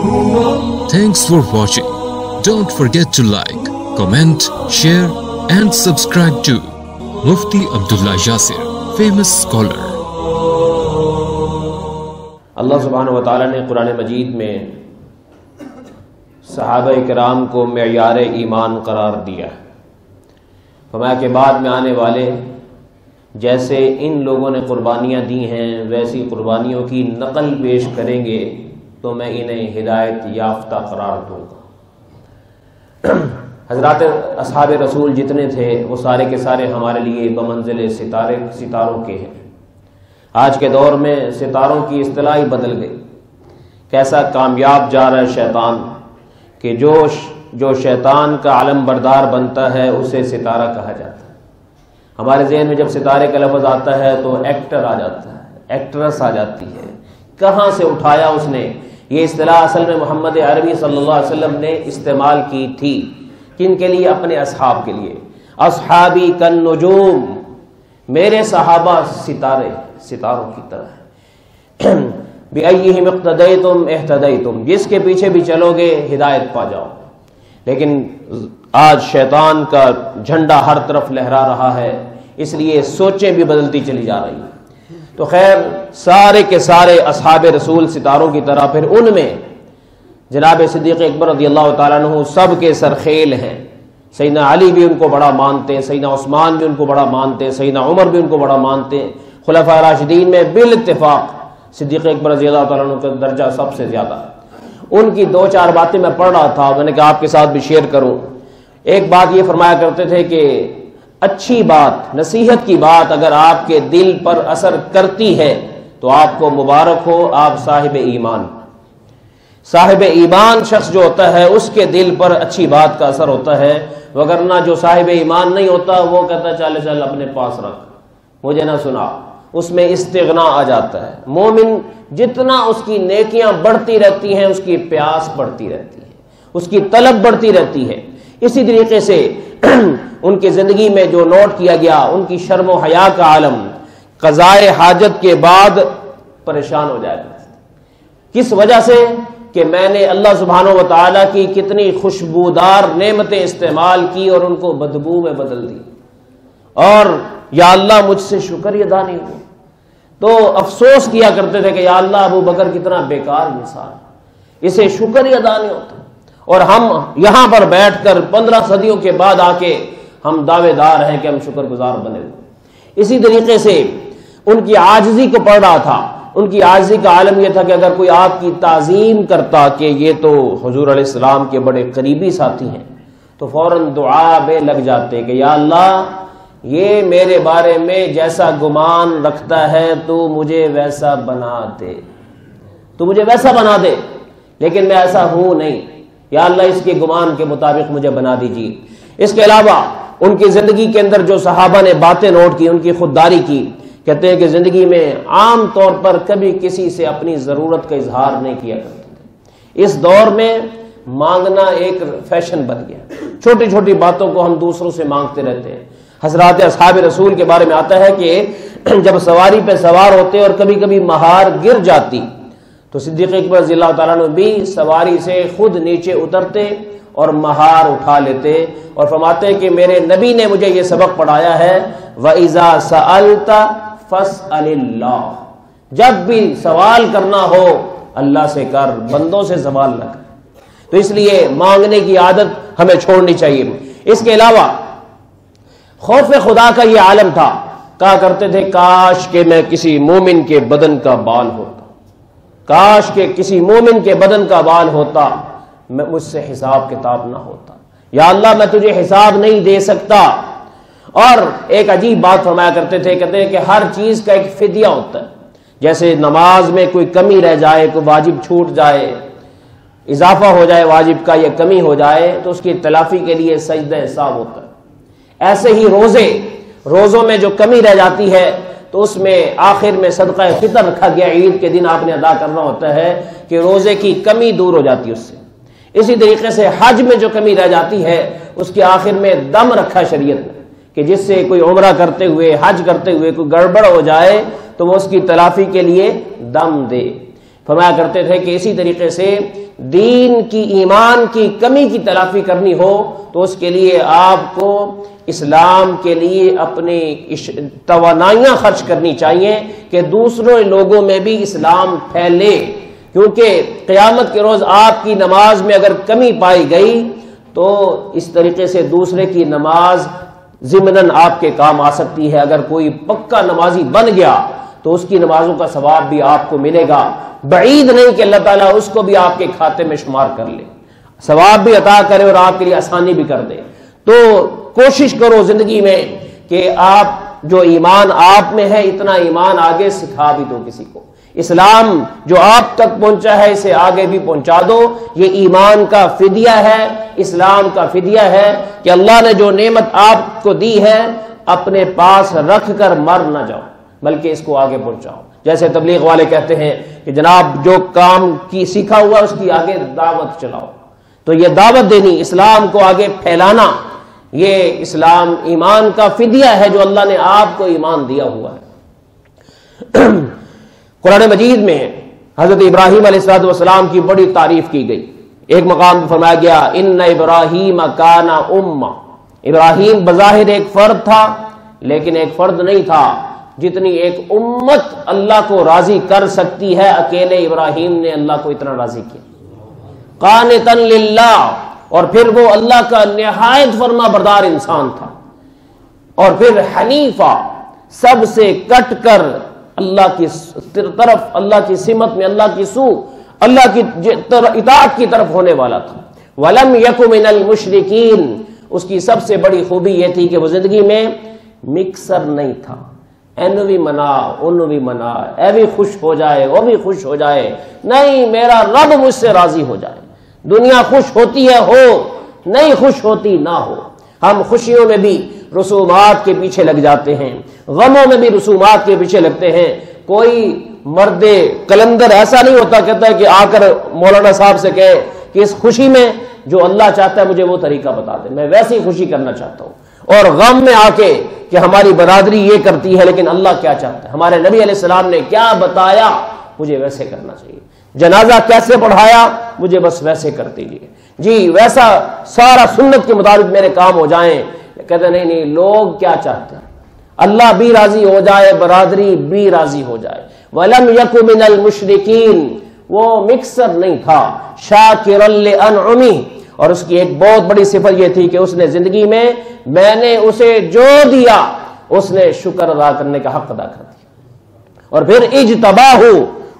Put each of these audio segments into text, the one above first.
Thanks for watching. Don't forget to like, comment, share and subscribe to Mufti Abdullah Yasir, famous scholar. اللہ سبحانہ وتعالی نے قرآن مجید میں صحابہ کرام کو معیار ایمان قرار دیا. فرمایا کہ بعد میں آنے والے جیسے ان لوگوں نے قربانیاں دی ہیں ویسی قربانیوں کی نقل پیش کریں گے تو میں انہیں ہدایت یافتہ قرار دوں گا. حضرات اصحاب رسول جتنے تھے وہ سارے کے سارے ہمارے لیے بمنزل ستاروں کے ہیں. آج کے دور میں ستاروں کی اصطلاح ہی بدل گئی. کیسا کامیاب جا رہا ہے شیطان کہ جو شیطان کا علم بردار بنتا ہے اسے ستارہ کہا جاتا ہے. ہمارے ذہن میں جب ستارے کا لفظ آتا ہے تو ایکٹر آ جاتا ہے, ایکٹریس آ جاتی ہے. کہاں سے اٹھایا اس نے؟ یہ اصطلاح اصل میں محمد عربی صلی اللہ علیہ وسلم نے استعمال کی تھی. کن کے لیے؟ اپنے اصحاب کے لیے. اصحابی کالنجوم, میرے صحابہ ستاروں کی طرح. بِأَيِّهِمْ اقْتَدَيْتُمْ اهْتَدَيْتُمْ, جس کے پیچھے بھی چلو گے ہدایت پا جاؤ. لیکن آج شیطان کا جھنڈا ہر طرف لہرا رہا ہے, اس لیے سوچیں بھی بدلتی چلی جا رہی ہیں. تو خیر سارے کے سارے اصحاب رسول ستاروں کی طرح. پھر ان میں جناب صدیق اکبر رضی اللہ تعالیٰ عنہ سب کے سرخیل ہیں. سیدنا علی بھی ان کو بڑا مانتے ہیں, سیدنا عثمان بھی ان کو بڑا مانتے ہیں, سیدنا عمر بھی ان کو بڑا مانتے ہیں. خلفاء راشدین میں بالاتفاق صدیق اکبر رضی اللہ تعالیٰ عنہ کا درجہ سب سے زیادہ. ان کی دو چار باتیں میں پڑھ رہا تھا, میں نے کہا آپ کے ساتھ بھی شیئر کروں. ایک بات یہ فرمایا کرتے تھے کہ اچھی بات, نصیحت کی بات اگر آپ کے دل پر اثر کرتی ہے تو آپ کو مبارک ہو, آپ صاحب ایمان. صاحب ایمان شخص جو ہوتا ہے اس کے دل پر اچھی بات کا اثر ہوتا ہے, وگرنہ جو صاحب ایمان نہیں ہوتا وہ کہتا چل چل اپنے پاس رکھ, مجھے نہ سنا. اس میں استغنا آ جاتا ہے. مومن جتنا اس کی نیکیاں بڑھتی رہتی ہیں اس کی پیاس بڑھتی رہتی ہے, اس کی طلب بڑھتی رہتی ہے. اسی طریقے سے ان کی زندگی میں جو نوٹ کیا گیا, ان کی شرم و حیا کا عالم قضائے حاجت کے بعد پریشان ہو جائے گا. کس وجہ سے؟ کہ میں نے اللہ سبحانہ و تعالیٰ کی کتنی خوشبودار نعمتیں استعمال کی اور ان کو بدبو میں بدل دی, اور یا اللہ مجھ سے شکر ادا نہیں ہوا. تو افسوس کیا کرتے تھے کہ یا اللہ ابو بکر کتنا بیکار انسان, اسے شکر ہی ادا نہیں ہوتا. اور ہم یہاں پر بیٹھ کر 15 صدیوں کے بعد آ کے ہم دعوے دار ہیں کہ ہم شکر گزار بنے ہوئے. اسی طریقے سے ان کی عاجزی کو پڑھ رہا تھا. ان کی عاجزی کا عالم یہ تھا کہ اگر کوئی آپ کی تعظیم کرتا کہ یہ تو حضور علیہ السلام کے بڑے قریبی ساتھی ہیں, تو فوراً دعا میں لگ جاتے کہ یا اللہ یہ میرے بارے میں جیسا گمان رکھتا ہے تو مجھے ویسا بنا دے, تو مجھے ویسا بنا دے, لیکن میں ایسا ہوں نہیں. یا اللہ اس کے گمان کے مطابق مجھے بنا دیجیے. اس کے علاوہ ان کی زندگی کے اندر جو صحابہ نے باتیں نوٹ کی, ان کی خودداری کی, کہتے ہیں کہ زندگی میں عام طور پر کبھی کسی سے اپنی ضرورت کا اظہار نہیں کیا کرتے تھے. اس دور میں مانگنا ایک فیشن بن گیا. چھوٹی چھوٹی باتوں کو ہم دوسروں سے مانگتے رہتے ہیں. حضرات اصحاب رسول کے بارے میں آتا ہے کہ جب سواری پہ سوار ہوتے اور کبھی کبھی مہار گر جاتی تو صدیق اکبر رضی اللہ تعالیٰ عنہ بھی سواری سے خود نیچے اترتے اور مہار اٹھا لیتے اور فرماتے کہ میرے نبی نے مجھے یہ سبق پڑھایا ہے, وَإِذَا سَأَلْتَ فَاسْأَلِ اللَّهِ, جب بھی سوال کرنا ہو اللہ سے کر, بندوں سے سوال نہ کر. تو اس لیے مانگنے کی عادت ہمیں چھوڑنی چاہیے. اس کے علاوہ خوف خدا کا یہ عالم تھا. کہا کرتے تھے کاش کہ میں کسی مومن کے بدن کا بال ہوتا, کاش کہ کسی مومن کے بدن کا بال ہوتا, میں مجھ سے حساب کتاب نہ ہوتا. یا اللہ میں تجھے حساب نہیں دے سکتا. اور ایک عجیب بات فرمایا کرتے تھے, کہتے ہیں کہ ہر چیز کا ایک فدیہ ہوتا ہے. جیسے نماز میں کوئی کمی رہ جائے, کوئی واجب چھوٹ جائے, اضافہ ہو جائے واجب کا یا کمی ہو جائے تو اس کی تلافی کے لیے سجدہ حساب ہوتا ہے. ایسے ہی روزوں میں جو کمی رہ جاتی ہے تو اس میں آخر میں صدقہ فطر رکھا گیا. عید کے دن آپ نے ادا کرنا ہوتا ہے کہ روزے کی کمی دور ہو جاتی ہے اس سے. اسی طریقے سے حج میں جو کمی رہ جاتی ہے اس کے آخر میں دم رکھا شریعت نے کہ جس سے کوئی عمرہ کرتے ہوئے حج کرتے ہوئے کوئی گڑبڑ ہو جائے تو وہ اس کی تلافی کے لیے دم دے. فرمایا کرتے تھے کہ اسی طریقے سے دین کی ایمان کی کمی کی تلافی کرنی ہو تو اس کے لیے آپ کو اسلام کے لیے اپنی توانائیاں خرچ کرنی چاہیے کہ دوسرے لوگوں میں بھی اسلام پھیلے، کیونکہ قیامت کے روز آپ کی نماز میں اگر کمی پائی گئی تو اس طریقے سے دوسرے کی نماز ضمناً آپ کے کام آ سکتی ہے۔ اگر کوئی پکا نمازی بن گیا تو اس کی نمازوں کا ثواب بھی آپ کو ملے گا، بعید نہیں کہ اللہ تعالیٰ اس کو بھی آپ کے کھاتے میں شمار کر لے، ثواب بھی عطا کرے اور آپ کے لیے آسانی بھی کر دے۔ تو کوشش کرو زندگی میں کہ آپ جو ایمان آپ میں ہے اتنا ایمان آگے سکھا بھی دو کسی کو، اسلام جو آپ تک پہنچا ہے اسے آگے بھی پہنچا دو۔ یہ ایمان کا فدیہ ہے، اسلام کا فدیہ ہے کہ اللہ نے جو نعمت آپ کو دی ہے اپنے پاس رکھ کر مر نہ جاؤ بلکہ اس کو آگے پہنچاؤ۔ جیسے تبلیغ والے کہتے ہیں کہ جناب جو کام کی سیکھا ہوا اس کی آگے دعوت چلاؤ، تو یہ دعوت دینی، اسلام کو آگے پھیلانا، یہ اسلام ایمان کا فدیہ ہے جو اللہ نے آپ کو ایمان دیا ہوا ہے۔ قرآن مجید میں حضرت ابراہیم علیہ السلام کی بڑی تعریف کی گئی۔ ایک مقام پر فرمایا گیا ان ابراہیم کان امہ، ابراہیم بظاہر ایک فرد تھا لیکن ایک فرد نہیں تھا، جتنی ایک امت اللہ کو راضی کر سکتی ہے اکیلے ابراہیم نے اللہ کو اتنا راضی کیا۔ قانتا للہ، اور پھر وہ اللہ کا نہایت فرما بردار انسان تھا، اور پھر حنیفہ، سب سے کٹ کر اللہ کی طرف، اللہ کی سمت میں، اللہ کی سو، اللہ کی اطاعت کی طرف ہونے والا تھا۔ وَلَمْ يَكُ مِنَ الْمُشْرِكِينَ، اس کی سب سے بڑی خوبی یہ تھی کہ وہ زندگی میں مکسر نہیں تھا، اینو بھی منا انو بھی منا، اے بھی خوش ہو جائے وہ بھی خوش ہو جائے، نہیں میرا رب مجھ سے راضی ہو جائے۔ دنیا خوش ہوتی ہے ہو، نہیں خوش ہوتی نہ ہو۔ ہم خوشیوں میں بھی رسومات کے پیچھے لگ جاتے ہیں، غموں میں بھی رسومات کے پیچھے لگتے ہیں۔ کوئی مرد کلندر ایسا نہیں ہوتا کہتا ہے کہ آ کر مولانا صاحب سے کہے کہ اس خوشی میں جو اللہ چاہتا ہے مجھے وہ طریقہ بتا دے، میں ویسی خوشی کرنا چاہتا ہوں، اور غم میں آ کے کہ ہماری برادری یہ کرتی ہے لیکن اللہ کیا چاہتا ہے، ہمارے نبی علیہ السلام نے کیا بتایا مجھے ویسے کرنا چاہیے، جنازہ کیسے پڑھایا مجھے بس ویسے کر دیجیے، جی ویسا سارا سنت کے مطابق میرے کام ہو جائیں۔ کہتے نہیں نہیں، لوگ کیا چاہتے ہیں، اللہ بھی راضی ہو جائے، برادری بھی راضی ہو جائے۔ وَلَمْ يَكُ مِنَ الْمُشْرِكِينَ، وہ مکسر نہیں تھا، شَاكِرًا لِأَنْعُمِهِ، اور اس کی ایک بہت بڑی صفت یہ تھی کہ اس نے زندگی میں نے اسے جو دیا اس نے شکر ادا کرنے کا حق ادا کر دیا۔ اور پھر اجتباہ،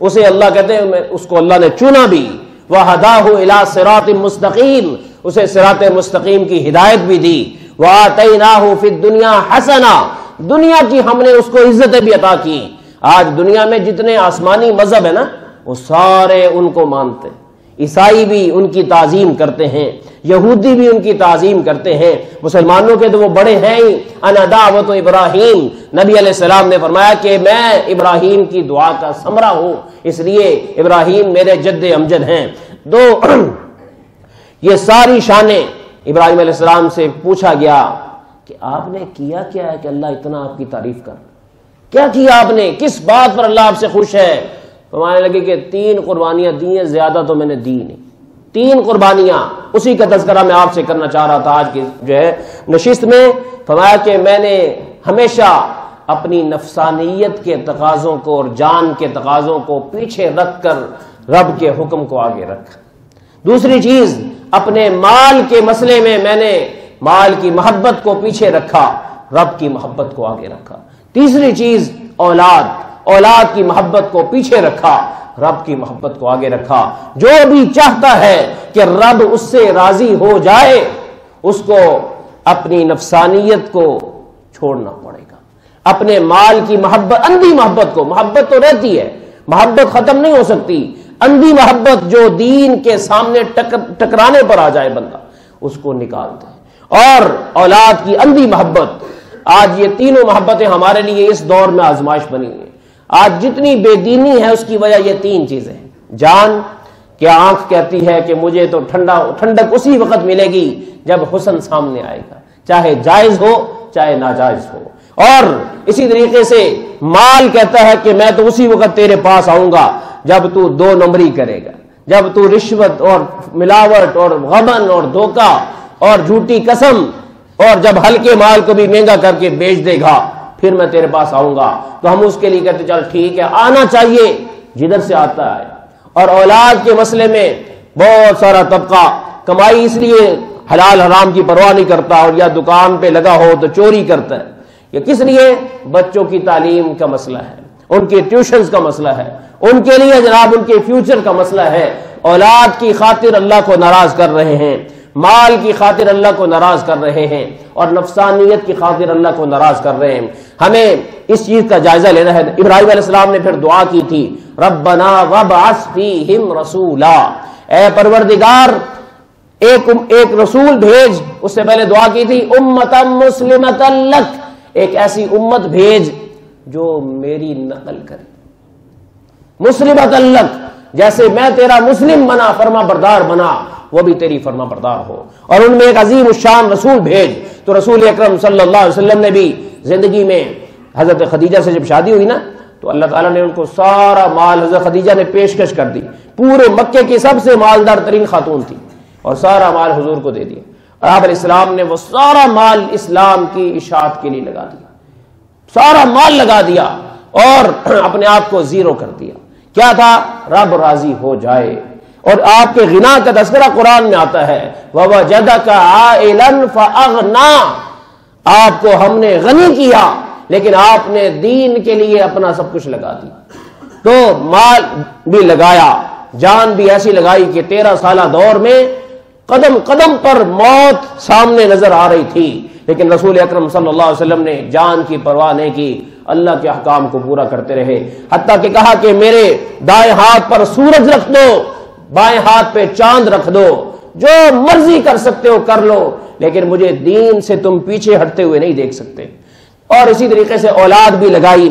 اسے اللہ کہتے ہیں اس کو اللہ نے چنا بھی، وَهَدَاهُ إِلَىٰ صِرَاطٍ مُسْتَقِيمٍ، اسے صراط مستقیم کی ہدایت بھی دی، وَآتَيْنَاهُ فِي الدُّنْيَا حَسَنًا، دنیا کی ہم نے اس کو عزتیں بھی عطا کی۔ آج دنیا میں جتنے آسمانی مذہب ہیں نا وہ سارے ان کو مانتے ہیں، عیسائی بھی ان کی تعظیم کرتے ہیں، یہودی بھی ان کی تعظیم کرتے ہیں، مسلمانوں کے تو وہ بڑے ہیں ہی، انا دعوت ابراہیم، نبی علیہ السلام نے فرمایا کہ میں ابراہیم کی دعا کا ثمرہ ہوں، اس لیے ابراہیم میرے جد امجد ہیں۔ تو یہ ساری شانیں ابراہیم علیہ السلام سے پوچھا گیا کہ آپ نے کیا کیا ہے کہ اللہ اتنا آپ کی تعریف کر، کیا کیا آپ نے، کس بات پر اللہ آپ سے خوش ہے؟ فرمانے لگے کہ 3 قربانیاں دی ہیں، زیادہ تو میں نے دی نہیں، 3 قربانیاں، اسی کا تذکرہ میں آپ سے کرنا چاہ رہا تھا آج کی جو ہے نشست میں۔ فرمایا کہ میں نے ہمیشہ اپنی نفسانیت کے تقاضوں کو اور جان کے تقاضوں کو پیچھے رکھ کر رب کے حکم کو آگے رکھا۔ دوسری چیز، اپنے مال کے مسئلے میں نے مال کی محبت کو پیچھے رکھا، رب کی محبت کو آگے رکھا۔ تیسری چیز، اولاد کی محبت کو پیچھے رکھا، رب کی محبت کو آگے رکھا۔ جو بھی چاہتا ہے کہ رب اس سے راضی ہو جائے اس کو اپنی نفسانیت کو چھوڑنا پڑے گا، اپنے مال کی محبت، اندھی محبت کو، محبت تو رہتی ہے، محبت ختم نہیں ہو سکتی، اندھی محبت جو دین کے سامنے ٹکرانے پر آ جائے بندہ اس کو نکال دے، اور اولاد کی اندھی محبت۔ آج یہ تینوں محبتیں ہمارے لیے اس دور میں آزمائش بنی ہیں۔ آج جتنی بے دینی ہے اس کی وجہ یہ 3 چیزیں ہیں۔ جان، کہ آنکھ کہتی ہے کہ مجھے تو ٹھنڈک اسی وقت ملے گی جب حسن سامنے آئے گا، چاہے جائز ہو چاہے ناجائز ہو۔ اور اسی طریقے سے مال کہتا ہے کہ میں تو اسی وقت تیرے پاس آؤں گا جب تو 2 نمبری کرے گا، جب تو رشوت اور ملاوٹ اور غبن اور دھوکہ اور جھوٹی قسم اور جب ہلکے مال کو بھی مہنگا کر کے بیچ دے گا، پھر میں تیرے پاس آؤں گا۔ تو ہم اس کے لیے کہتے چل ٹھیک ہے، آنا چاہیے جدھر سے آتا ہے۔ اور اولاد کے مسئلے میں بہت سارا طبقہ کمائی اس لیے حلال حرام کی پرواہ نہیں کرتا، اور یا دکان پہ لگا ہو تو چوری کرتا ہے، یہ کس لیے؟ بچوں کی تعلیم کا مسئلہ ہے، ان کے ٹیوشنز کا مسئلہ ہے، ان کے لیے جناب ان کے فیوچر کا مسئلہ ہے۔ اولاد کی خاطر اللہ کو ناراض کر رہے ہیں، مال کی خاطر اللہ کو ناراض کر رہے ہیں، اور نفسانیت کی خاطر اللہ کو ناراض کر رہے ہیں۔ ہمیں اس چیز کا جائزہ لینا ہے۔ ابراہیم علیہ السلام نے پھر دعا کی تھی، ربنا وابعث فیہم رسولا، اے پروردگار ایک رسول بھیج۔ اس سے پہلے دعا کی تھی امتا مسلمتا لک، ایک ایسی امت بھیج جو میری نقل کرے، مسلمتا لک، جیسے میں تیرا مسلم بنا، فرما بردار بنا، وہ بھی تیری فرما بردار ہو۔ اور ان میں ایک عظیم الشان رسول بھیج۔ تو رسول اکرم صلی اللہ علیہ وسلم نے بھی زندگی میں حضرت خدیجہ سے جب شادی ہوئی نا، تو اللہ تعالیٰ نے ان کو سارا مال، حضرت خدیجہ نے پیشکش کر دی، پورے مکے کی سب سے مالدار ترین خاتون تھی، اور سارا مال حضور کو دے دیا۔ اور آپ علیہ السلام نے وہ سارا مال اسلام کی اشاعت کے لیے لگا دیا، سارا مال لگا دیا، اور اپنے آپ کو زیرو کر دیا۔ کیا تھا؟ رب راضی ہو جائے۔ اور آپ کے غنا کا تذکرہ قرآن میں آتا ہے، وَوَجَدَكَ عَائِلًا فَأَغْنَا، آپ کو ہم نے غنی کیا، لیکن آپ نے دین کے لیے اپنا سب کچھ لگا دیا۔ تو مال بھی لگایا، جان بھی ایسی لگائی کہ 13 سالہ دور میں قدم قدم پر موت سامنے نظر آ رہی تھی، لیکن رسول اکرم صلی اللہ علیہ وسلم نے جان کی پرواہ نہیں کی، اللہ کے احکام کو پورا کرتے رہے۔ حتیٰ کہ کہا کہ میرے دائیں ہاتھ پر سورج رکھ دو، بائیں ہاتھ پہ چاند رکھ دو، جو مرضی کر سکتے ہو کر لو، لیکن مجھے دین سے تم پیچھے ہٹتے ہوئے نہیں دیکھ سکتے۔ اور اسی طریقے سے اولاد بھی لگائی،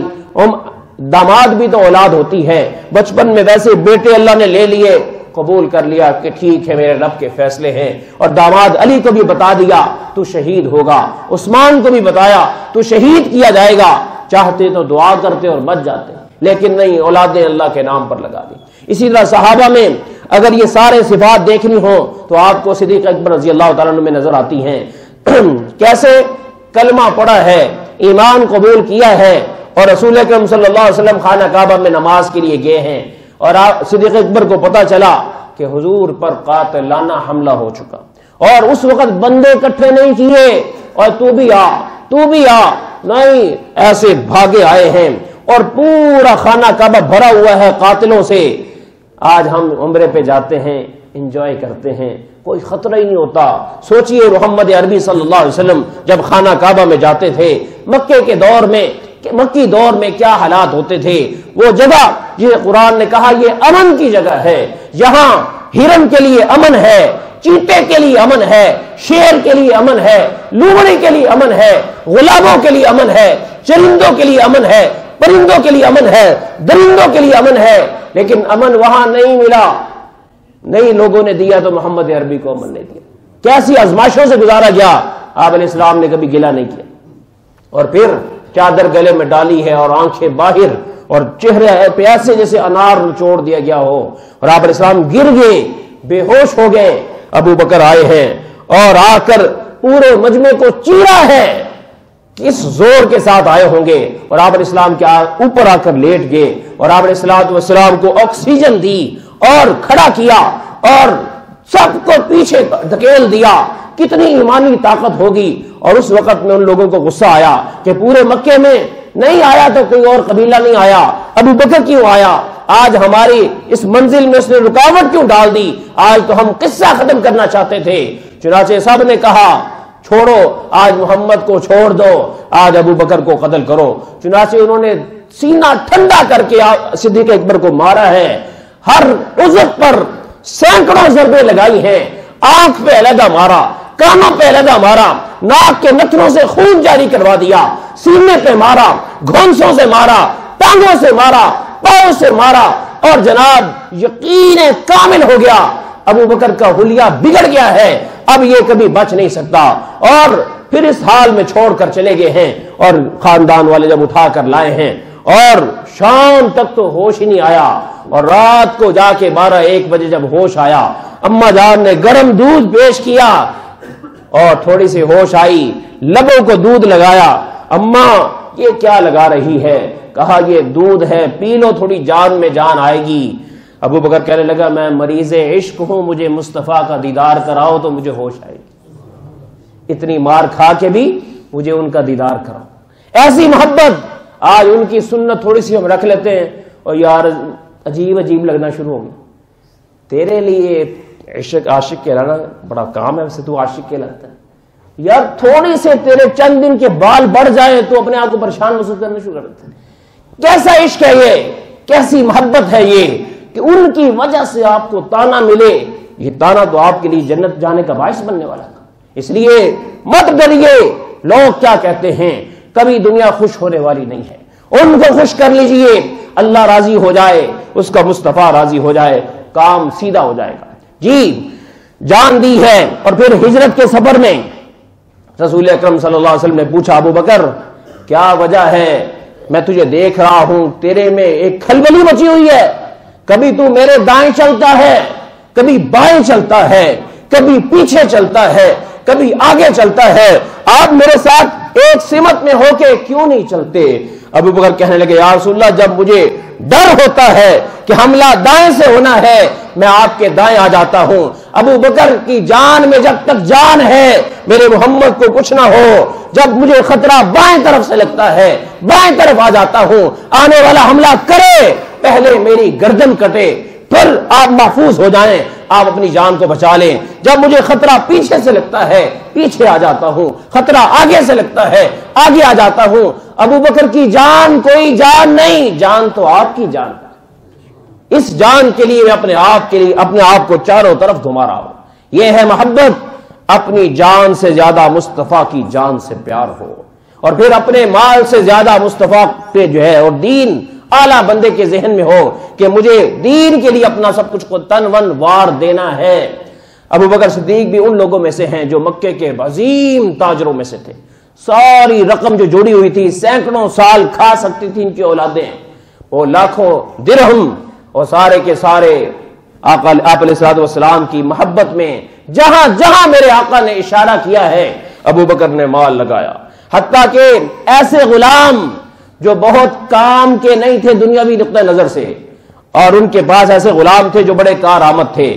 داماد بھی تو اولاد ہوتی ہے، بچپن میں ویسے بیٹے اللہ نے لے لیے، قبول کر لیا کہ ٹھیک ہے میرے رب کے فیصلے ہیں، اور داماد علی کو بھی بتا دیا تو شہید ہوگا، عثمان کو بھی بتایا تو شہید کیا جائے گا، چاہتے تو دعا کرتے اور بچ جاتے، لیکن نہیں، اولادیں اللہ کے نام پر لگا دی۔ اسی طرح صحابہ میں اگر یہ سارے صفات دیکھنی ہو تو آپ کو صدیق اکبر رضی اللہ تعالیٰ عنہ میں نظر آتی ہیں، کیسے کلمہ پڑھا ہے، ایمان قبول کیا ہے، اور رسول اکرم صلی اللہ علیہ وسلم خانہ کعبہ میں نماز کے لیے گئے ہیں، اور صدیق اکبر کو پتا چلا کہ حضور پر قاتلانہ حملہ ہو چکا، اور اس وقت بندے اکٹھے نہیں کیے اور تو بھی آ، نہیں، ایسے بھاگے آئے ہیں، اور پورا خانہ کعبہ بھرا ہوا ہے قاتلوں سے۔ آج ہم عمرے پہ جاتے ہیں، انجوائے کرتے ہیں، کوئی خطرہ ہی نہیں ہوتا۔ سوچئے محمد عربی صلی اللہ علیہ وسلم جب خانہ کعبہ میں جاتے تھے مکی دور میں کیا حالات ہوتے تھے۔ وہ جگہ جسے قرآن نے کہا یہ امن کی جگہ ہے، یہاں ہرن کے لیے امن ہے، چیتے کے لیے امن ہے، شیر کے لیے امن ہے، لومڑی کے لیے امن ہے، غلاموں کے لیے امن ہے، چرندوں کے لیے امن ہے، پرندوں کے لیے امن ہے، درندوں کے لیے امن ہے، لیکن امن وہاں نہیں ملا، نہیں لوگوں نے دیا تو محمد عربی کو امن نہیں دیا۔ کیسی آزمائشوں سے گزارا گیا، آپ علیہ السلام نے کبھی گلہ نہیں کیا، اور پھر چادر گلے میں ڈالی ہے اور آنکھیں باہر، اور چہرے پہ ایسے جیسے انار نچوڑ دیا گیا ہو، اور آپ علیہ السلام گر گئے، بے ہوش ہو گئے۔ ابو بکر آئے ہیں اور آ کر پورے مجمع کو چیرا ہے، کس زور کے ساتھ آئے ہوں گے، اور آپ علیہ السلام کے اوپر آ کر لیٹ گئے، اور آپ علیہ السلام کو آکسیجن دی اور کھڑا کیا اور سب کو پیچھے دھکیل دیا۔ کتنی ایمانی طاقت ہوگی۔ اور اس وقت میں ان لوگوں کو غصہ آیا کہ پورے مکے میں نہیں آیا تو کوئی اور قبیلہ نہیں آیا، ابو بکر کیوں آیا؟ آج ہماری اس منزل میں اس نے رکاوٹ کیوں ڈال دی؟ آج تو ہم قصہ ختم کرنا چاہتے تھے۔ چنانچہ سب نے کہا چھوڑو، آج محمد کو چھوڑ دو، آج ابو بکر کو قتل کرو۔ چنانچہ انہوں نے سینہ ٹھنڈا کر کے صدیق اکبر کو مارا ہے، ہر عضو پر سینکڑوں ضربیں لگائی ہیں، آنکھ پہ علیحدہ مارا، کانوں پہ علیحدہ مارا، ناک کے نتھنوں سے خون جاری کروا دیا، سینے پہ مارا، گھونسوں سے مارا، ٹانگوں سے مارا، پاؤں سے مارا، اور جناب یقین کامل ہو گیا ابو بکر کا حلیہ بگڑ گیا ہے، اب یہ کبھی بچ نہیں سکتا۔ اور پھر اس حال میں چھوڑ کر چلے گئے ہیں، اور خاندان والے جب اٹھا کر لائے ہیں اور شام تک تو ہوش ہی نہیں آیا، اور رات کو جا کے 12-1 بجے جب ہوش آیا، اما جان نے گرم دودھ پیش کیا اور تھوڑی سی ہوش آئی، لبوں کو دودھ لگایا، اما یہ کیا لگا رہی ہے؟ کہا یہ دودھ ہے، پی لو، تھوڑی جان میں جان آئے گی۔ ابو بکر کہنے لگا میں مریض عشق ہوں، مجھے مصطفیٰ کا دیدار کراؤ تو مجھے ہوش آئے گی، اتنی مار کھا کے بھی مجھے ان کا دیدار کراؤ۔ ایسی محبت آج ان کی سنت تھوڑی سی ہم رکھ لیتے ہیں اور یار عجیب عجیب لگنا شروع ہو گیا۔ تیرے لیے عاشق کہلانا بڑا کام ہے، ویسے تو عاشق کہلاتا ہے یار، تھوڑی سے تیرے چند دن کے بال بڑھ جائیں تو اپنے آپ کو پریشان محسوس کرنا شروع کر دیتے ہیں۔ کیسا عشق ہے یہ، کیسی محبت ہے یہ کہ ان کی وجہ سے آپ کو تانا ملے، یہ تانا تو آپ کے لیے جنت جانے کا باعث بننے والا تھا۔ اس لیے مت ڈریے لوگ کیا کہتے ہیں، کبھی دنیا خوش ہونے والی نہیں ہے، ان کو خوش کر لیجئے، اللہ راضی ہو جائے، اس کا مصطفیٰ راضی ہو جائے، کام سیدھا ہو جائے گا۔ جی جان دی ہے، اور پھر ہجرت کے سفر میں رسول اکرم صلی اللہ علیہ وسلم نے پوچھا ابو بکر کیا وجہ ہے؟ میں تجھے دیکھ رہا ہوں تیرے میں ایک کھلبلی مچی ہوئی ہے، کبھی تو میرے دائیں چلتا ہے، کبھی بائیں چلتا ہے، کبھی پیچھے چلتا ہے، کبھی آگے چلتا ہے، آپ میرے ساتھ ایک سمت میں ہو کے کیوں نہیں چلتے؟ ابو بکر کہنے لگے یا رسول اللہ جب مجھے ڈر ہوتا ہے کہ حملہ دائیں سے ہونا ہے میں آپ کے دائیں آ جاتا ہوں۔ ابو بکر کی جان میں جب تک جان ہے میرے محمد کو کچھ نہ ہو، جب مجھے خطرہ بائیں طرف سے لگتا ہے بائیں طرف آ جاتا ہوں، آنے والا حملہ کرے پہلے میری گردن کٹے پھر آپ محفوظ ہو جائیں، آپ اپنی جان کو بچا لیں۔ جب مجھے خطرہ پیچھے سے لگتا ہے پیچھے آ جاتا ہوں، خطرہ آگے سے لگتا ہے آگے آ جاتا ہوں۔ ابو بکر کی جان کوئی جان نہیں، جان تو آپ کی جان ہے، اس جان کے لیے میں اپنے آپ کو چاروں طرف گھما رہا ہوں۔ یہ ہے محبت، اپنی جان سے زیادہ مصطفیٰ کی جان سے پیار ہو، اور پھر اپنے مال سے زیادہ مصطفیٰ پہ جو ہے اور دین اعلیٰ بندے کے ذہن میں ہو کہ مجھے دین کے لیے اپنا سب کچھ کو تن ون وار دینا ہے۔ ابو بکر صدیق بھی ان لوگوں میں سے ہیں جو مکے کے عظیم تاجروں میں سے تھے، ساری رقم جو جوڑی ہوئی تھی سینکڑوں سال کھا سکتی تھی ان کی اولادیں، وہ لاکھوں درہم، اور سارے کے سارے آپ علیہ السلام کی محبت میں جہاں جہاں میرے آقا نے اشارہ کیا ہے ابو بکر نے مال لگایا، حتیٰ کہ ایسے غلام جو بہت کام کے نہیں تھے دنیاوی نقطہ نظر سے، اور ان کے پاس ایسے غلام تھے جو بڑے کارآمد تھے۔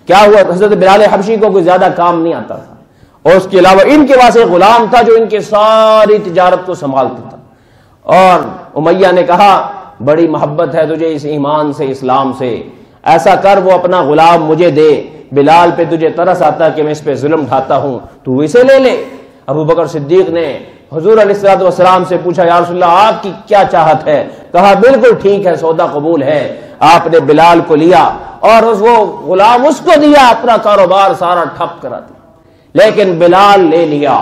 کیا ہوا، حضرت بلال حبشی کو کوئی زیادہ کام نہیں آتا تھا، اور اس کے علاوہ ان کے پاس ایک غلام تھا جو ان کے ساری تجارت کو سنبھالتا تھا، اور امیہ نے کہا بڑی محبت ہے تجھے اس ایمان سے اسلام سے، ایسا کر وہ اپنا غلام مجھے دے، بلال پہ تجھے ترس آتا کہ میں اس پہ ظلم ڈھاتا ہوں تو اسے لے لے۔ ابو بکر صدیق نے حضور علیہ السلام سے پوچھا یا رسول اللہ آپ کی کیا چاہت ہے؟ کہا بالکل ٹھیک ہے، سودا قبول ہے۔ آپ نے بلال کو لیا اور وہ غلام اس کو دیا، اپنا کاروبار سارا ٹھپ کرا دیا، لیکن بلال لے لیا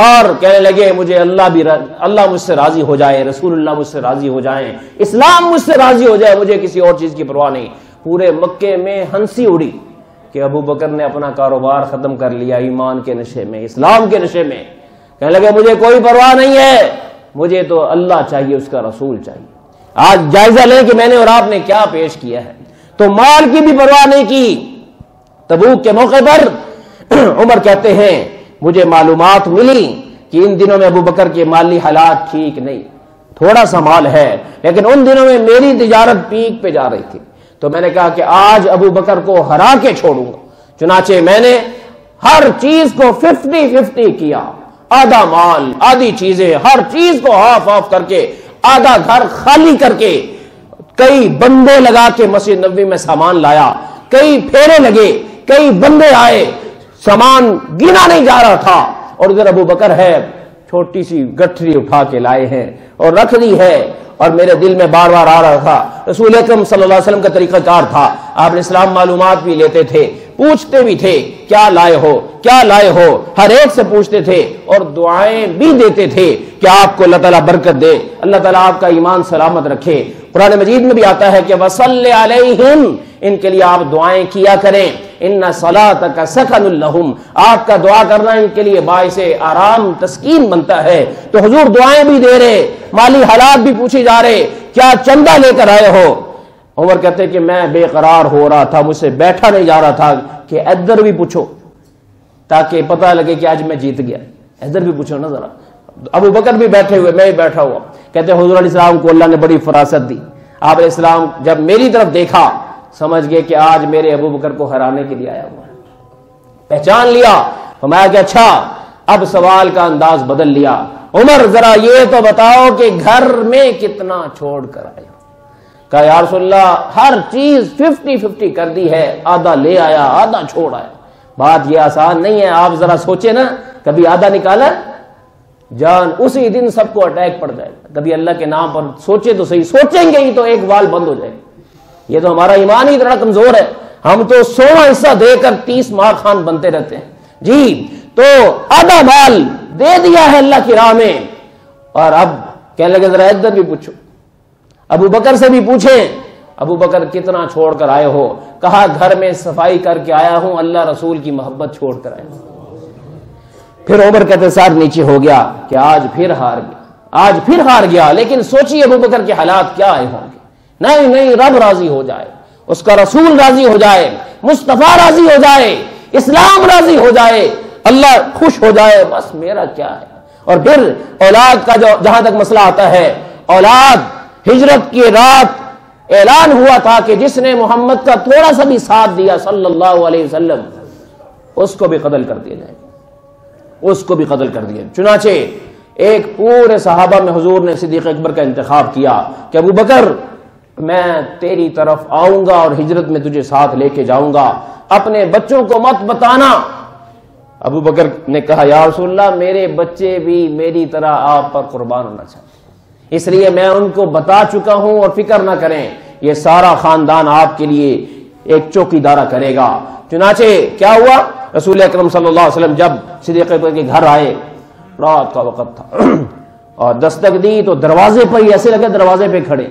اور کہنے لگے مجھے اللہ مجھ سے راضی ہو جائے، رسول اللہ مجھ سے راضی ہو جائیں، اسلام مجھ سے راضی ہو جائے، مجھے کسی اور چیز کی پرواہ نہیں۔ پورے مکے میں ہنسی اڑی کہ ابو بکر نے اپنا کاروبار ختم کر لیا ایمان کے نشے میں، اسلام کے نشے میں۔ کہنے لگے مجھے کوئی پرواہ نہیں ہے، مجھے تو اللہ چاہیے، اس کا رسول چاہیے۔ آج جائزہ لیں کہ میں نے اور آپ نے کیا پیش کیا ہے۔ تو مال کی بھی پرواہ نہیں کی۔ تبوک کے موقع پر عمر کہتے ہیں مجھے معلومات ملی کہ ان دنوں میں ابو بکر کے مالی حالات ٹھیک نہیں، تھوڑا سا مال ہے، لیکن ان دنوں میں میری تجارت پیک پہ جا رہی تھی، تو میں نے کہا کہ آج ابو بکر کو ہرا کے چھوڑوں گا۔ چنانچہ میں نے ہر چیز کو 50-50 کیا، آدھا مال آدھی چیزیں، ہر چیز کو ہاف کر کے، آدھا گھر خالی کر کے، کئی بندے لگا کے مسجد نبوی میں سامان لایا، کئی پھیرے لگے، کئی بندے آئے، سامان گنا نہیں جا رہا تھا، اور ادھر ابو بکر ہے چھوٹی سی گٹھری اٹھا کے لائے ہیں اور رکھ دی ہے۔ اور میرے دل میں بار بار آ رہا تھا، رسول اکرم صلی اللہ علیہ وسلم کا طریقہ کار تھا، آپ نے اسلام معلومات بھی لیتے تھے، پوچھتے بھی تھے کیا لائے ہو کیا لائے ہو، ہر ایک سے پوچھتے تھے اور دعائیں بھی دیتے تھے کہ آپ کو اللہ تعالیٰ برکت دے، اللہ تعالیٰ آپ کا ایمان سلامت رکھے۔ قرآن مجید میں بھی آتا ہے کہ وصلی علیہم، ان کے لیے آپ دعائیں کیا کریں، ان صلاتک سکن لہم، آپ کا دعا کرنا ان کے لیے باعث آرام تسکین بنتا ہے۔ تو حضور دعائیں بھی دے رہے، مالی حالات بھی پوچھے جا رہے، کیا چندہ لے کر آئے ہو؟ عمر کہتے کہ میں بے قرار ہو رہا تھا، مجھ سے بیٹھا نہیں جا رہا تھا کہ ادھر بھی پوچھو تاکہ پتہ لگے کہ آج میں جیت گیا، ادھر بھی پوچھو نا ذرا۔ ابو بکر بھی بیٹھے ہوئے، میں بھی بیٹھا ہوا، کہتے حضور علیہ السلام کو اللہ نے بڑی فراست دی، آپ علیہ السلام جب میری طرف دیکھا سمجھ گئے کہ آج میرے ابو بکر کو ہرانے کے لیے آیا ہوا ہے، پہچان لیا، فرمایا کہ اچھا اب سوال کا انداز بدل لیا، عمر ذرا یہ تو بتاؤ کہ گھر میں کتنا چھوڑ کر آئے؟ کہا یا رسول اللہ ہر چیز 50-50 کر دی ہے، آدھا لے آیا آدھا چھوڑ آیا۔ بات یہ آسان نہیں ہے، آپ ذرا سوچیں نا، کبھی آدھا نکالا جان اسی دن سب کو اٹیک پڑ جائے گا، کبھی اللہ کے نام پر سوچے تو صحیح، سوچیں گے ہی تو ایک وال بند ہو جائے گا۔ یہ تو ہمارا ایمان ہی اتنا کمزور ہے، ہم تو 16 حصہ دے کر 30 مار خان بنتے رہتے ہیں جی۔ تو آدھا مال دے دیا ہے اللہ کی راہ میں، اور اب کہنے لگے ذرا ادھر بھی پوچھو، ابو بکر سے بھی پوچھیں ابو بکر کتنا چھوڑ کر آئے ہو؟ کہا گھر میں صفائی کر کے آیا ہوں، اللہ رسول کی محبت چھوڑ کر آیا ہوں۔ پھر عمر کہتے سار نیچے ہو گیا کہ آج پھر ہار گیا، آج پھر ہار گیا۔ لیکن سوچیے ابو بکر کے حالات کیا آئے ہوں گے۔ نہیں نہیں، رب راضی ہو جائے، اس کا رسول راضی ہو جائے، مصطفیٰ راضی ہو جائے، اسلام راضی ہو جائے، اللہ خوش ہو جائے، بس میرا کیا ہے۔ اور پھر اولاد کا جہاں تک مسئلہ آتا ہے، اولاد ہجرت کی رات اعلان ہوا تھا کہ جس نے محمد کا تھوڑا سا بھی ساتھ دیا صلی اللہ علیہ وسلم اس کو بھی قتل کر دیا جائے، اس کو بھی قتل کر دیا۔ چنانچہ ایک پورے صحابہ میں حضور نے صدیق اکبر کا انتخاب کیا کہ ابو بکر میں تیری طرف آؤں گا اور ہجرت میں تجھے ساتھ لے کے جاؤں گا، اپنے بچوں کو مت بتانا۔ ابو بکر نے کہا یا رسول اللہ میرے بچے بھی میری طرح آپ پر قربان ہونا چاہتے، اس لیے میں ان کو بتا چکا ہوں، اور فکر نہ کریں یہ سارا خاندان آپ کے لیے ایک چوکی دارہ کرے گا۔ چنانچہ کیا ہوا، رسول اکرم صلی اللہ علیہ وسلم جب صدیق اکبر کے گھر آئے، رات کا وقت تھا اور دستک دی تو دروازے پر ہی ایسے لگے دروازے پہ کھڑے،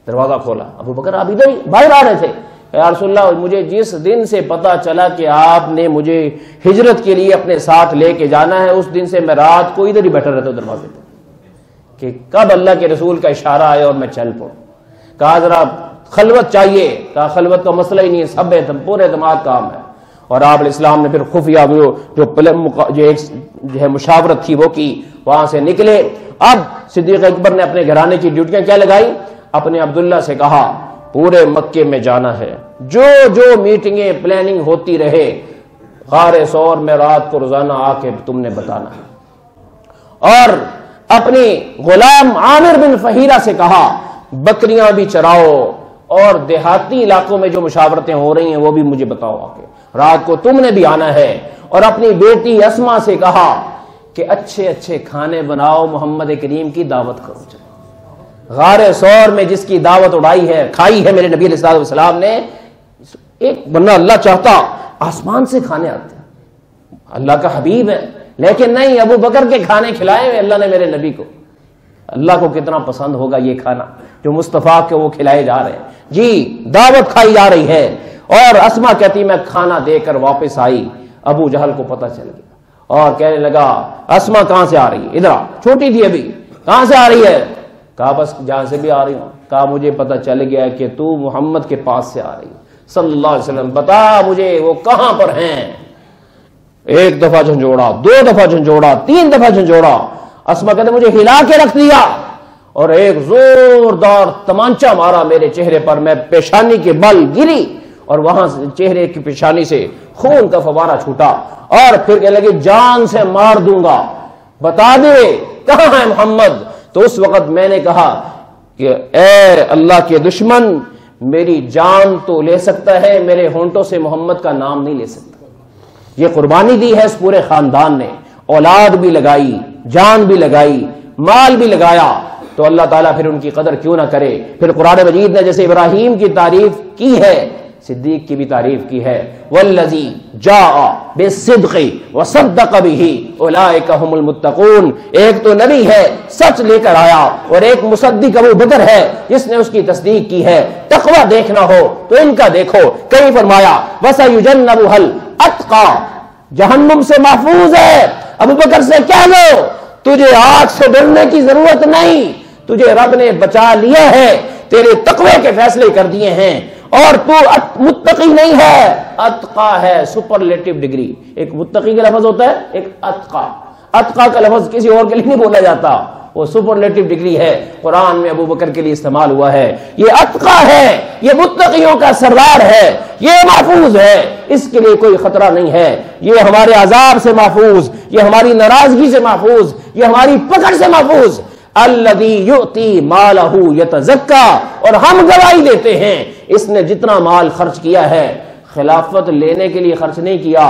دروازہ کھولا، ابو بکر آپ ادھر ہی باہر آ رہے تھے، یا رسول اللہ مجھے جس دن سے پتا چلا کہ آپ نے مجھے ہجرت کے لیے اپنے ساتھ لے کے جانا ہے، اس دن سے میں رات کو ادھر ہی بیٹھا رہتا ہوں دروازے پہ کہ کب اللہ کے رسول کا اشارہ آئے اور میں چل پڑوں۔ کہا ذرا خلوت چاہیے، کہا خلوت کا مسئلہ ہی نہیں ہے، سب پورے اعتماد کام ہے۔ اور آپ علیہ السلام نے پھر خفیہ جو ہے مشاورت تھی وہ کی، وہاں سے نکلے۔ اب صدیق اکبر نے اپنے گھرانے کی ڈیوٹیاں کیا لگائی، اپنے عبداللہ سے کہا پورے مکے میں جانا ہے، جو جو میٹنگیں پلاننگ ہوتی رہے غار ثور میں رات کو روزانہ آ کے تم نے بتانا ہے۔ اور اپنی غلام عامر بن فہیرہ سے کہا بکریاں بھی چراؤ، اور دیہاتی علاقوں میں جو مشاورتیں ہو رہی ہیں وہ بھی مجھے بتاؤ آ کے، رات کو تم نے بھی آنا ہے۔ اور اپنی بیٹی اسما سے کہا کہ اچھے اچھے کھانے بناؤ، محمد کریم کی دعوت کرو۔ غار ثور میں جس کی دعوت اڑائی ہے، کھائی ہے میرے نبی علیہ الصلوۃ والسلام نے، ایک ورنہ اللہ چاہتا آسمان سے کھانے آتے ہیں، اللہ کا حبیب ہے، لیکن نہیں، ابو بکر کے کھانے کھلائے ہوئے اللہ نے میرے نبی کو۔ اللہ کو کتنا پسند ہوگا یہ کھانا جو مصطفیٰ کے وہ کھلائے جا رہے ہیں جی، دعوت کھائی جا رہی ہے۔ اور اسما کہتی میں کھانا دے کر واپس آئی، ابو جہل کو پتہ چل گیا اور کہنے لگا اسما کہاں سے آ رہی ہے، ادھر چھوٹی تھی ابھی، کہاں سے آ رہی ہے؟ کہا بس جہاں سے بھی آ رہی ہوں۔ کہا مجھے پتہ چل گیا کہ تو محمد کے پاس سے آ رہی صلی اللہ علیہ وسلم، بتا مجھے وہ کہاں پر ہیں۔ ایک دفعہ جھنجھوڑا، 2 دفعہ جھنجھوڑا، 3 دفعہ جھنجھوڑا، اسما کہتے مجھے ہلا کے رکھ دیا اور ایک زوردار تمانچہ مارا میرے چہرے پر، میں پیشانی کے بل گری اور وہاں سے چہرے کی پیشانی سے خون کا فوارہ چھوٹا، اور پھر کہنے لگے جان سے مار دوں گا، بتا دے کہاں ہے محمد۔ تو اس وقت میں نے کہا کہ اے اللہ کے دشمن، میری جان تو لے سکتا ہے، میرے ہونٹوں سے محمد کا نام نہیں لے سکتا۔ یہ قربانی دی ہے اس پورے خاندان نے، اولاد بھی لگائی، جان بھی لگائی، مال بھی لگایا، تو اللہ تعالیٰ پھر ان کی قدر کیوں نہ کرے۔ پھر قرآن مجید نے جیسے ابراہیم کی تعریف کی ہے صدیق کی بھی تعریف کی ہے، والذی جاء بالصدق وصدق به اولئک هم المتقون۔ ایک تو نبی ہے سچ لے کر آیا، اور ایک مصدق ابو بکر ہے جس نے اس کی تصدیق کی ہے۔ تقوی دیکھنا ہو تو ان کا دیکھو، کہیں فرمایا وسیجنبها الاتقى، جہنم سے محفوظ ہے۔ ابو بکر سے کہہ لو تجھے آگ سے ڈرنے کی ضرورت نہیں، تجھے رب نے بچا لیا ہے، تیرے تقوی کے فیصلے کر دیے ہیں، اور تو متقی نہیں ہے، اتقا ہے، سپرلیٹو ڈگری۔ ایک متقی کا لفظ ہوتا ہے، ایک اتقا۔ اتقا کا لفظ کسی اور کے لیے نہیں بولا جاتا، وہ سپرلیٹو ڈگری ہے، قرآن میں ابو بکر کے لیے استعمال ہوا ہے۔ یہ اتقا ہے، یہ متقیوں کا سردار ہے، یہ محفوظ ہے، اس کے لیے کوئی خطرہ نہیں ہے، یہ ہمارے عذاب سے محفوظ، یہ ہماری ناراضگی سے محفوظ، یہ ہماری پکڑ سے محفوظ۔ الذی یؤتی مالہ یتزکا، اور ہم گواہی دیتے ہیں اس نے جتنا مال خرچ کیا ہے خلافت لینے کے لیے خرچ نہیں کیا،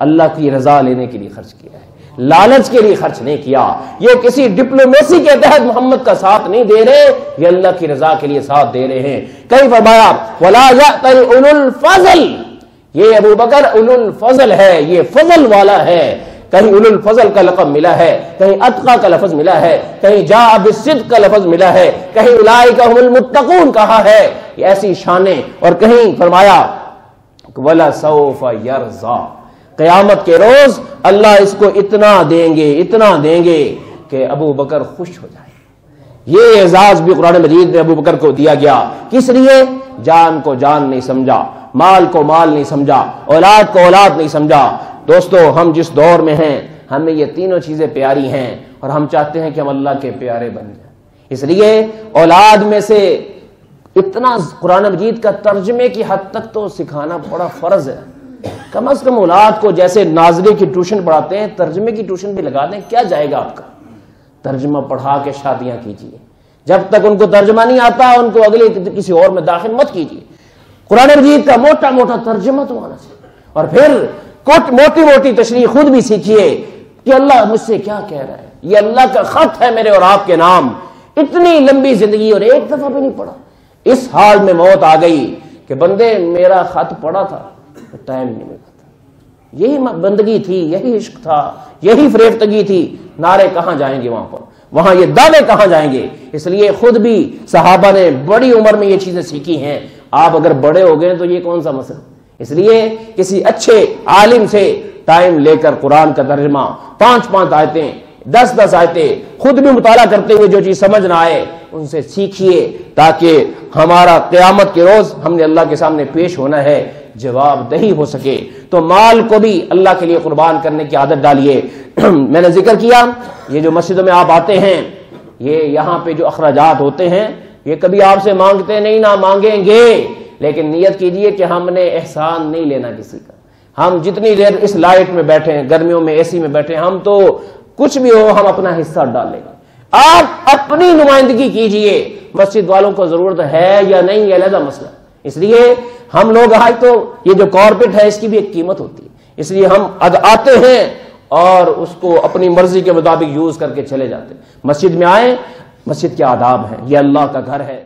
اللہ کی رضا لینے کے لیے خرچ کیا ہے، لالچ کے لیے خرچ نہیں کیا۔ یہ کسی ڈپلومیسی کے تحت محمد کا ساتھ نہیں دے رہے، یہ اللہ کی رضا کے لیے ساتھ دے رہے ہیں۔ کئی فرمایا ولا یأتل اولو الفضل، یہ ابو بکر اولو الفضل ہے، یہ فضل والا ہے۔ کہیں اولو الفضل کا لقب ملا ہے، کہیں اتقا کا لفظ ملا ہے، کہیں جاء بالصدق کا لفظ ملا ہے، کہیں اولئک هم المتقون کہا ہے، یہ ایسی شانیں۔ اور کہیں فرمایا وَلَسَوْفَ يَرْضَى، قیامت کے روز اللہ اس کو اتنا دیں گے، اتنا دیں گے کہ ابو بکر خوش ہو جائے۔ یہ اعزاز بھی قرآن مجید میں ابو بکر کو دیا گیا، کس لیے؟ جان کو جان نہیں سمجھا، مال کو مال نہیں سمجھا، اولاد کو اولاد نہیں سمجھا۔ دوستو ہم جس دور میں ہیں ہمیں یہ تینوں چیزیں پیاری ہیں، اور ہم چاہتے ہیں کہ ہم اللہ کے پیارے بن جائیں۔ اس لیے اولاد میں سے اتنا قرآن مجید کا ترجمے کی حد تک تو سکھانا بڑا فرض ہے۔ کم از کم اولاد کو جیسے ناظری کی ٹیوشن پڑھاتے ہیں، ترجمے کی ٹیوشن بھی لگا دیں، کیا جائے گا آپ کا؟ ترجمہ پڑھا کے شادیاں کیجیے، جب تک ان کو ترجمہ نہیں آتا ان کو اگلے کسی اور میں داخل مت کیجیے۔ قرآن مجید کا موٹا موٹا ترجمہ تو آنا چاہیے، اور پھر موٹی موٹی تشریح خود بھی سیکھیے کہ اللہ مجھ سے کیا کہہ رہا ہے، یہ اللہ کا خط ہے میرے اور آپ کے نام۔ اتنی لمبی زندگی اور ایک دفعہ بھی نہیں پڑھا، اس حال میں موت آ گئی کہ بندے میرا خط پڑھا تھا، ٹائم نہیں ملا تھا، یہی بندگی تھی، یہی عشق تھا، یہی فریفتگی تھی، نعرے کہاں جائیں گے وہاں پر، وہاں یہ دعوے کہاں جائیں گے؟ اس لیے خود بھی صحابہ نے بڑی عمر میں یہ چیزیں سیکھی ہیں، آپ اگر بڑے ہو گئے تو یہ کون سا مسئلہ؟ اس لیے کسی اچھے عالم سے ٹائم لے کر قرآن کا ترجمہ 5 آیتیں 10 آیتیں خود بھی مطالعہ کرتے ہوئے جو چیز سمجھ نہ آئے ان سے سیکھیے، تاکہ ہمارا قیامت کے روز ہم نے اللہ کے سامنے پیش ہونا ہے، جواب دہی ہو سکے۔ تو مال کو بھی اللہ کے لیے قربان کرنے کی عادت ڈالیے۔ میں نے ذکر کیا یہ جو مسجدوں میں آپ آتے ہیں، یہ یہاں پہ جو اخراجات ہوتے ہیں یہ کبھی آپ سے مانگتے نہیں، نہ مانگیں گے، لیکن نیت کیجئے کہ ہم نے احسان نہیں لینا کسی کا۔ ہم جتنی دیر اس لائٹ میں بیٹھے ہیں، گرمیوں میں اے سی میں بیٹھے ہیں، ہم تو کچھ بھی ہو ہم اپنا حصہ ڈالیں گے۔ آپ اپنی نمائندگی کیجئے، مسجد والوں کو ضرورت ہے یا نہیں یہ علیحدہ مسئلہ۔ اس لیے ہم لوگ آج تو یہ جو کارپیٹ ہے اس کی بھی ایک قیمت ہوتی ہے، اس لیے ہم آتے ہیں اور اس کو اپنی مرضی کے مطابق یوز کر کے چلے جاتے ہیں۔ مسجد میں آئیں، مسجد کے آداب ہیں، یہ اللہ کا گھر ہے۔